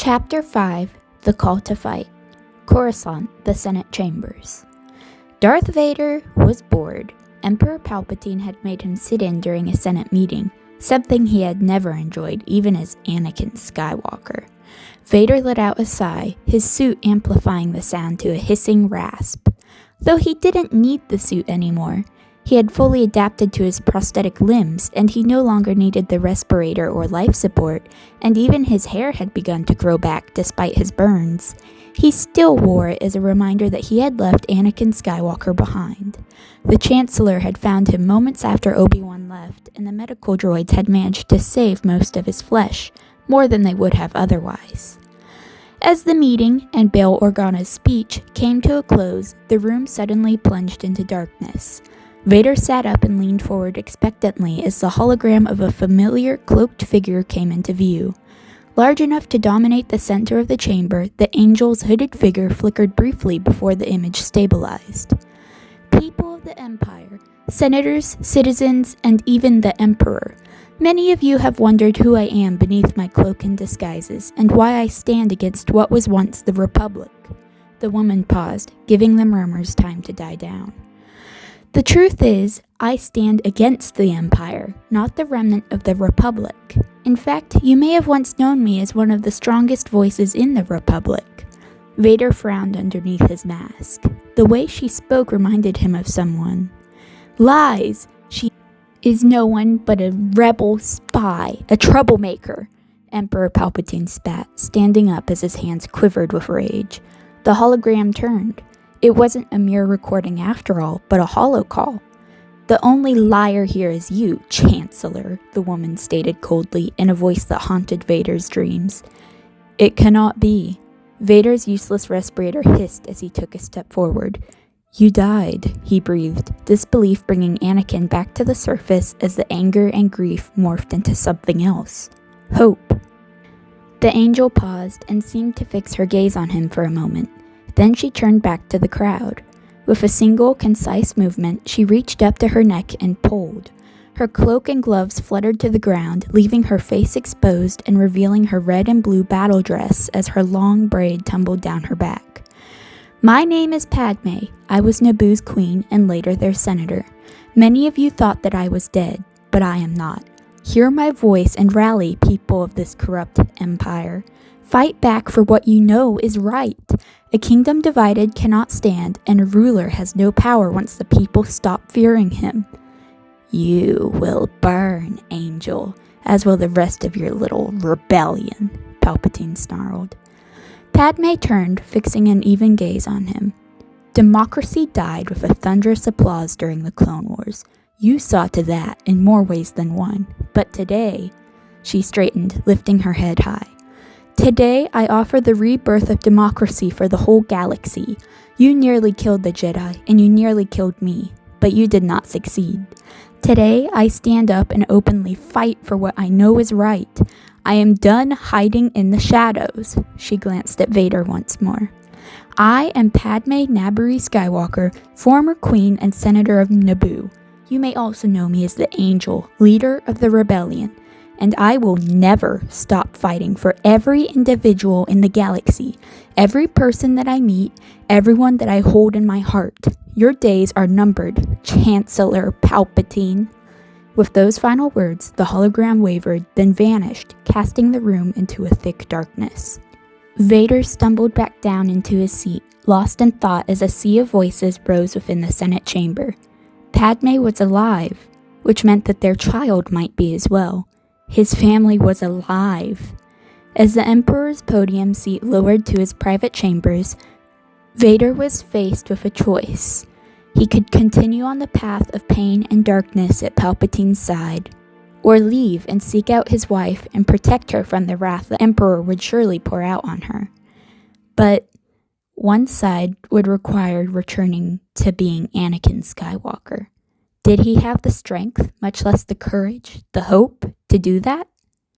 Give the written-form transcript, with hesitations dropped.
Chapter 5, The Call to Fight. Coruscant, the Senate Chambers. Darth Vader was bored. Emperor Palpatine had made him sit in during a Senate meeting, something he had never enjoyed even as Anakin Skywalker. Vader let out a sigh, his suit amplifying the sound to a hissing rasp. Though he didn't need the suit anymore, he had fully adapted to his prosthetic limbs, and he no longer needed the respirator or life support, and even his hair had begun to grow back despite his burns. He still wore it as a reminder that he had left Anakin Skywalker behind. The Chancellor had found him moments after Obi-Wan left, and the medical droids had managed to save most of his flesh, more than they would have otherwise. As the meeting and Bail Organa's speech came to a close, the room suddenly plunged into darkness. Vader sat up and leaned forward expectantly as the hologram of a familiar cloaked figure came into view. Large enough to dominate the center of the chamber, the angel's hooded figure flickered briefly before the image stabilized. People of the Empire, senators, citizens, and even the Emperor, many of you have wondered who I am beneath my cloak and disguises, and why I stand against what was once the Republic. The woman paused, giving the murmurs time to die down. The truth is, I stand against the Empire, not the remnant of the Republic. In fact, you may have once known me as one of the strongest voices in the Republic. Vader frowned underneath his mask. The way she spoke reminded him of someone. Lies! She is no one but a rebel spy, a troublemaker, Emperor Palpatine spat, standing up as his hands quivered with rage. The hologram turned. It wasn't a mere recording after all, but a holocall. The only liar here is you, Chancellor, the woman stated coldly in a voice that haunted Vader's dreams. It cannot be. Vader's useless respirator hissed as he took a step forward. You died, he breathed, disbelief bringing Anakin back to the surface as the anger and grief morphed into something else. Hope. The angel paused and seemed to fix her gaze on him for a moment. Then she turned back to the crowd. With a single, concise movement, she reached up to her neck and pulled. Her cloak and gloves fluttered to the ground, leaving her face exposed and revealing her red and blue battle dress as her long braid tumbled down her back. My name is Padme. I was Naboo's queen and later their senator. Many of you thought that I was dead, but I am not. Hear my voice and rally, people of this corrupt empire. Fight back for what you know is right. A kingdom divided cannot stand, and a ruler has no power once the people stop fearing him. You will burn, Angel, as will the rest of your little rebellion, Palpatine snarled. Padme turned, fixing an even gaze on him. Democracy died with a thunderous applause during the Clone Wars. You saw to that in more ways than one. But today, she straightened, lifting her head high. Today, I offer the rebirth of democracy for the whole galaxy. You nearly killed the Jedi, and you nearly killed me, but you did not succeed. Today, I stand up and openly fight for what I know is right. I am done hiding in the shadows. She glanced at Vader once more. I am Padmé Skywalker, former queen and senator of Naboo. You may also know me as the Angel, leader of the rebellion. And I will never stop fighting for every individual in the galaxy, every person that I meet, everyone that I hold in my heart. Your days are numbered, Chancellor Palpatine. With those final words, the hologram wavered, then vanished, casting the room into a thick darkness. Vader stumbled back down into his seat, lost in thought as a sea of voices rose within the Senate chamber. Padme was alive, which meant that their child might be as well. His family was alive. As the Emperor's podium seat lowered to his private chambers, Vader was faced with a choice. He could continue on the path of pain and darkness at Palpatine's side, or leave and seek out his wife and protect her from the wrath the Emperor would surely pour out on her. But one side would require returning to being Anakin Skywalker. Did he have the strength, much less the courage, the hope, to do that?